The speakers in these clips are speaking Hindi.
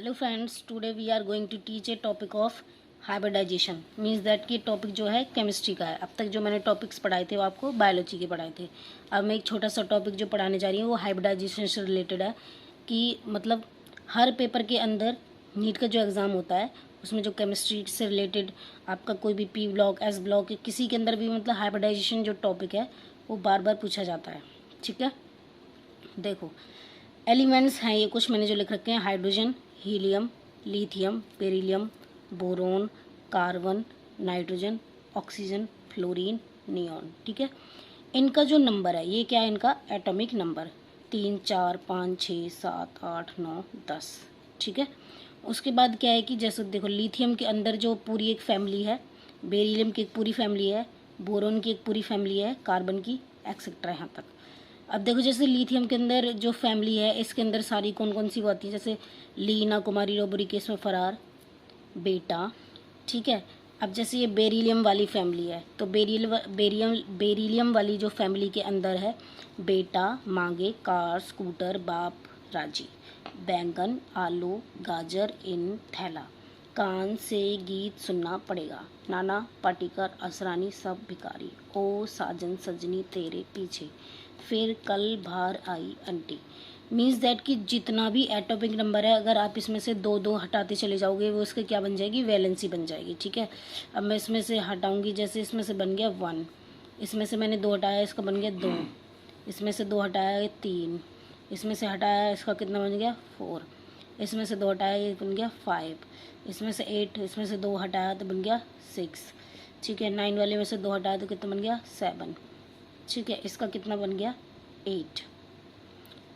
Hello friends, today we are going to teach a topic of hybridization. Means that कि टॉपिक जो है केमिस्ट्री का है। अब तक जो मैंने टॉपिक्स पढ़ाए थे वो आपको बायोलॉजी के पढ़ाए थे। अब मैं एक छोटा सा टॉपिक जो पढ़ाने जा रही हूँ वो हाइब्रिडाइजेशन से रिलेटेड है। कि मतलब हर पेपर के अंदर नीट का जो एग्ज़ाम होता है उसमें जो केमिस्ट्री से रिलेटेड आपका कोई भी पी ब्लॉक एस ब्लॉक किसी के अंदर भी मतलब हाइब्रिडाइजेशन जो टॉपिक है वो बार बार पूछा जाता है। ठीक है, देखो एलिमेंट्स हैं ये कुछ मैंने जो लिख रखे हैं: hydrogen, helium, lithium, beryllium, boron, carbon, nitrogen, oxygen, fluorine, neon. ठीक है, इनका जो नंबर है ये क्या है, इनका एटॉमिक नंबर 3, 4, 5, 6, 7, 8, 9, 10। ठीक है, उसके बाद क्या है कि जैसे देखो लिथियम के अंदर जो पूरी एक फैमिली है, बेरिलियम की एक पूरी फैमिली है, बोरोन की एक पूरी फैमिली है, कार्बन की एक्सेट्रा यहाँ तक। अब देखो जैसे लिथियम के अंदर जो फैमिली है इसके अंदर सारी कौन कौन सी आती है, जैसे लीना, कुमारी, रोबरी, केस में फरार, बेटा। ठीक है, अब जैसे ये बेरिलियम वाली फैमिली है तो बेरिलियम वाली जो फैमिली के अंदर है बेटा, मांगे, कार, स्कूटर, बाप, राजी, बैंगन, आलू, गाजर, इन, थैला, कान से गीत सुनना पड़ेगा, नाना, पाटीकर, असरानी, सब भिखारी, ओ साजन सजनी तेरे पीछे, फिर कल बाहर आई आंटी। मीन्स दैट कि जितना भी एटॉमिक नंबर है अगर आप इसमें से दो दो हटाते चले जाओगे वो उसके क्या बन जाएगी, वैलेंसी बन जाएगी। ठीक है, अब मैं इसमें से हटाऊंगी, जैसे इसमें से बन गया 1, इसमें से मैंने 2 हटाया इसका बन गया 2, इसमें से 2 हटाया 3, इसमें से हटाया इसका कितना बन गया 4, इसमें से 2 हटाया ये बन गया 5, इसमें से 8, इसमें से 2 हटाया तो बन गया 6। ठीक है, 9 वाले में से 2 हटाया तो कितना बन गया 7। ठीक है, इसका कितना बन गया 8।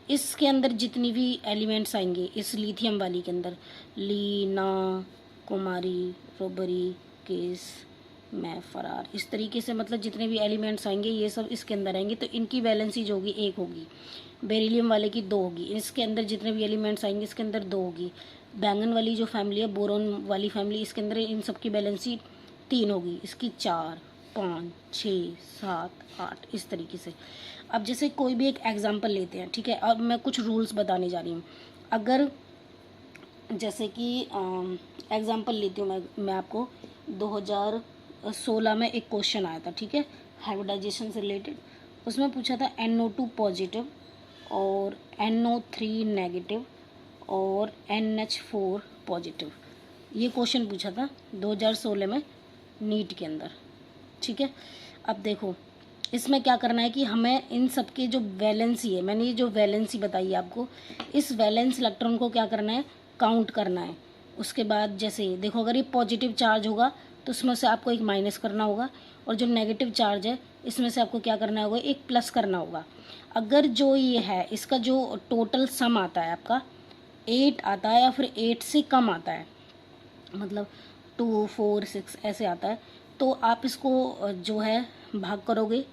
इसके अंदर जितनी भी एलिमेंट्स आएंगे इस लिथियम वाली के अंदर, लीना, कुमारी, रोबरी, केस, मैं, फरार, इस तरीके से मतलब जितने भी एलिमेंट्स आएंगे ये सब इसके अंदर आएंगे तो इनकी वैलेंसी जो होगी 1 होगी। बेरिलियम वाले की 2 होगी। इसके अंदर जितने भी एलिमेंट्स आएंगे इसके अंदर 2 होगी। बैंगन वाली जो फैमिली है, बोरोन वाली फैमिली, इसके अंदर इन सब की वैलेंसी 3 होगी, इसकी 4, 5, 6, 7, 8, इस तरीके से। अब जैसे कोई भी एक एग्जांपल लेते हैं, ठीक है, अब मैं कुछ रूल्स बताने जा रही हूँ। अगर जैसे कि एग्जांपल लेती हूँ मैं आपको 2016 में एक क्वेश्चन आया था, ठीक है, हाइब्रिडाइजेशन से रिलेटेड। उसमें पूछा था NO2 पॉजिटिव और NO3 नेगेटिव और NH4 पॉजिटिव। ये क्वेश्चन पूछा था 2016 में नीट के अंदर। ठीक है, अब देखो इसमें क्या करना है कि हमें इन सब के जो वैलेंसी है, मैंने ये जो वैलेंसी बताई आपको, इस वैलेंस इलेक्ट्रॉन को क्या करना है, काउंट करना है। उसके बाद जैसे देखो अगर ये पॉजिटिव चार्ज होगा तो उसमें से आपको एक माइनस करना होगा, और जो नेगेटिव चार्ज है इसमें से आपको क्या करना होगा, एक प्लस करना होगा। अगर जो ये है इसका जो टोटल सम आता है आपका 8 आता है या फिर 8 से कम आता है, मतलब 2, 4, 6 ऐसे आता है, तो आप इसको जो है भाग करोगे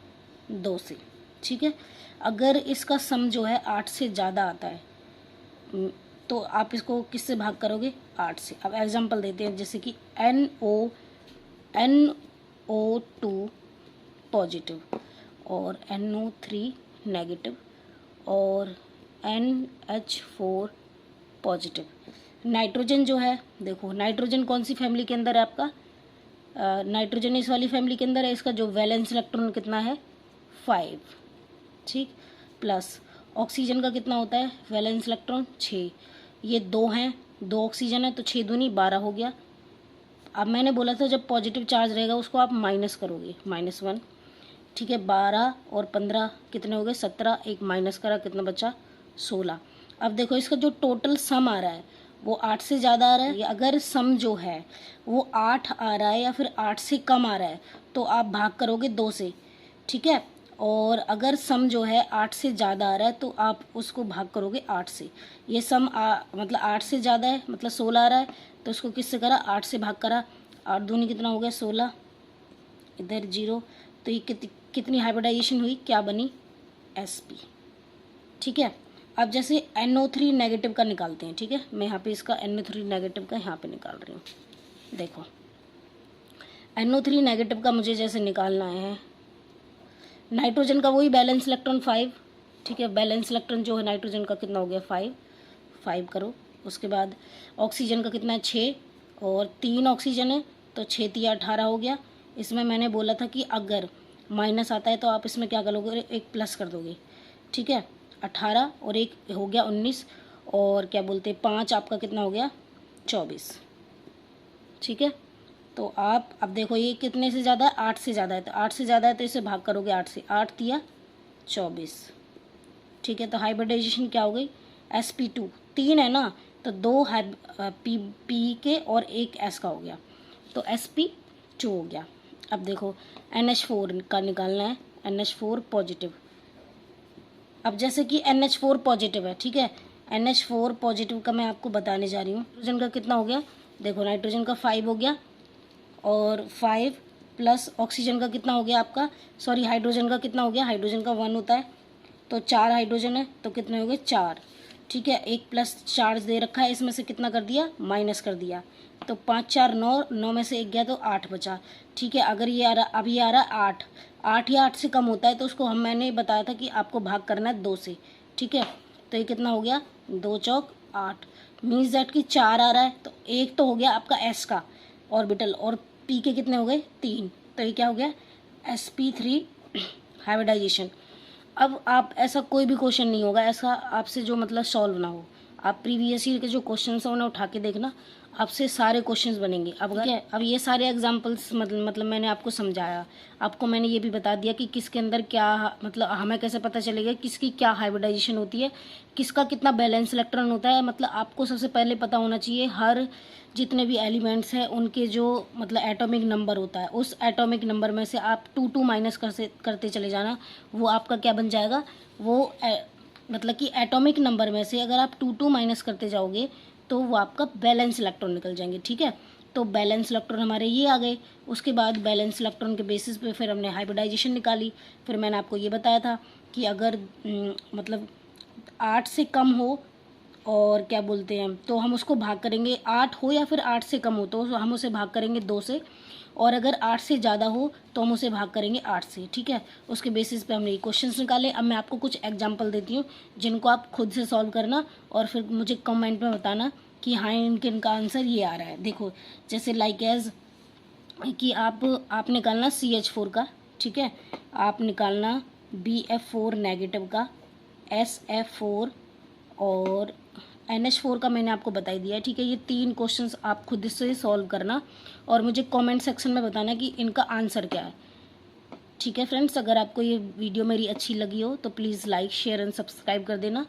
2 से। ठीक है, अगर इसका सम जो है 8 से ज़्यादा आता है तो आप इसको किससे भाग करोगे, 8 से। अब एग्जांपल देते हैं, जैसे कि NO2 पॉजिटिव और NO3 नेगेटिव और NH4 पॉजिटिव। नाइट्रोजन जो है, देखो नाइट्रोजन कौन सी फैमिली के अंदर है आपका, नाइट्रोजन इस वाली फैमिली के अंदर है। इसका जो वैलेंस इलेक्ट्रॉन कितना है 5। ठीक, प्लस ऑक्सीजन का कितना होता है वैलेंस इलेक्ट्रॉन 6। ये 2 हैं, 2 ऑक्सीजन है तो 6 दूनी 12 हो गया। अब मैंने बोला था जब पॉजिटिव चार्ज रहेगा उसको आप माइनस करोगे, -1। ठीक है, 12 और 15 कितने हो गए 17, एक माइनस करा कितना बचा 16। अब देखो इसका जो टोटल सम आ रहा है वो 8 से ज़्यादा आ रहा है। अगर सम जो है वो 8 आ रहा है या फिर 8 से कम आ रहा है तो आप भाग करोगे 2 से। ठीक है, और अगर सम जो है 8 से ज़्यादा आ रहा है तो आप उसको भाग करोगे 8 से। ये सम मतलब 8 से ज़्यादा है, मतलब 16 आ रहा है तो उसको किससे करा, 8 से भाग करा। 8 दूनी कितना हो गया 16, इधर 0, तो ये कितनी हाइब्रिडाइजेशन हुई, क्या बनी, sp। ठीक है, अब जैसे NO3 नेगेटिव का निकालते हैं। ठीक है, मैं यहाँ पे इसका NO3 नेगेटिव का यहाँ पे निकाल रही हूँ। देखो NO3 नेगेटिव का मुझे जैसे निकालना है, नाइट्रोजन का वही बैलेंस इलेक्ट्रॉन 5। ठीक है, बैलेंस इलेक्ट्रॉन जो है नाइट्रोजन का कितना हो गया 5 करो, उसके बाद ऑक्सीजन का कितना है 6 और 3 ऑक्सीजन है तो 6 तिया 18 हो गया। इसमें मैंने बोला था कि अगर माइनस आता है तो आप इसमें क्या करोगे, एक प्लस कर दोगे, ठीक है। 18 और एक हो गया 19 और क्या बोलते हैं 5 आपका कितना हो गया 24, ठीक है। तो आप अब देखो ये कितने से ज़्यादा है, 8 से ज़्यादा है, तो 8 से ज़्यादा है तो इसे भाग करोगे 8 से, 8 तिया 24, ठीक है। तो हाइब्रिडाइजेशन क्या हो गई, sp2 3 है ना, तो 2 पी के और 1 s का हो गया, तो sp2 हो गया। अब देखो NH4 का निकालना है, NH4 पॉजिटिव। अब जैसे कि NH4 पॉजिटिव है, ठीक है, NH4 पॉजिटिव का मैं आपको बताने जा रही हूँ। नाइट्रोजन का कितना हो गया, देखो नाइट्रोजन का 5 हो गया और 5 प्लस ऑक्सीजन का कितना हो गया आपका, सॉरी हाइड्रोजन का कितना हो गया, हाइड्रोजन का 1 होता है, तो 4 हाइड्रोजन है तो कितने हो गए 4, ठीक है। एक प्लस चार्ज दे रखा है, इसमें से कितना कर दिया, माइनस कर दिया, तो 5 4 9, 9 में से 1 गया तो 8 बचा, ठीक है। अगर ये आ रहा, अब ये आ रहा 8, 8 या 8 से कम होता है तो उसको मैंने बताया था कि आपको भाग करना है 2 से, ठीक है। तो ये कितना हो गया 2 चौक 8, मीन्स दैट कि 4 आ रहा है तो एक तो हो गया आपका एस का ऑर्बिटल और पी के कितने हो गए 3, तो ये क्या हो गया sp3 हाइब्रिडाइजेशन। अब आप ऐसा कोई भी क्वेश्चन नहीं होगा ऐसा आपसे जो मतलब सॉल्व ना हो, आप प्रीवियस ईयर के जो क्वेश्चन हैं उन्हें उठा के देखना, आपसे सारे क्वेश्चंस बनेंगे। अब क्या है, अब ये सारे एग्जांपल्स मतलब मैंने आपको समझाया, आपको मैंने ये भी बता दिया कि किसके अंदर क्या मतलब हमें कैसे पता चलेगा किसकी क्या हाइब्रिडाइजेशन होती है, किसका कितना बैलेंस इलेक्ट्रॉन होता है। मतलब आपको सबसे पहले पता होना चाहिए हर जितने भी एलिमेंट्स हैं उनके जो मतलब एटॉमिक नंबर होता है, उस एटॉमिक नंबर में से आप 2 माइनस करते चले जाना, वो आपका क्या बन जाएगा, वो मतलब कि एटॉमिक नंबर में से अगर आप 2 माइनस करते जाओगे तो वो आपका बैलेंस इलेक्ट्रॉन निकल जाएंगे, ठीक है। तो बैलेंस इलेक्ट्रॉन हमारे ये आ गए, उसके बाद बैलेंस इलेक्ट्रॉन के बेसिस पे फिर हमने हाइब्रिडाइजेशन निकाली। फिर मैंने आपको ये बताया था कि अगर मतलब 8 से कम हो और क्या बोलते हैं तो हम उसको भाग करेंगे, 8 हो या फिर 8 से कम हो तो हम उसे भाग करेंगे 2 से, और अगर 8 से ज़्यादा हो तो हम उसे भाग करेंगे 8 से, ठीक है। उसके बेसिस पे हमने ये क्वेश्चंस निकाले। अब मैं आपको कुछ एग्जांपल देती हूँ जिनको आप खुद से सॉल्व करना और फिर मुझे कमेंट में बताना कि हाँ इनका आंसर ये आ रहा है। देखो जैसे लाइक एज कि आप निकालना CH4 का, ठीक है, आप निकालना BF4 नेगेटिव का, SF4 और NH4 का मैंने आपको बता दिया है, ठीक है। ये 3 क्वेश्चंस आप खुद से सॉल्व करना और मुझे कमेंट सेक्शन में बताना कि इनका आंसर क्या है, ठीक है फ्रेंड्स। अगर आपको ये वीडियो मेरी अच्छी लगी हो तो please like share and subscribe कर देना।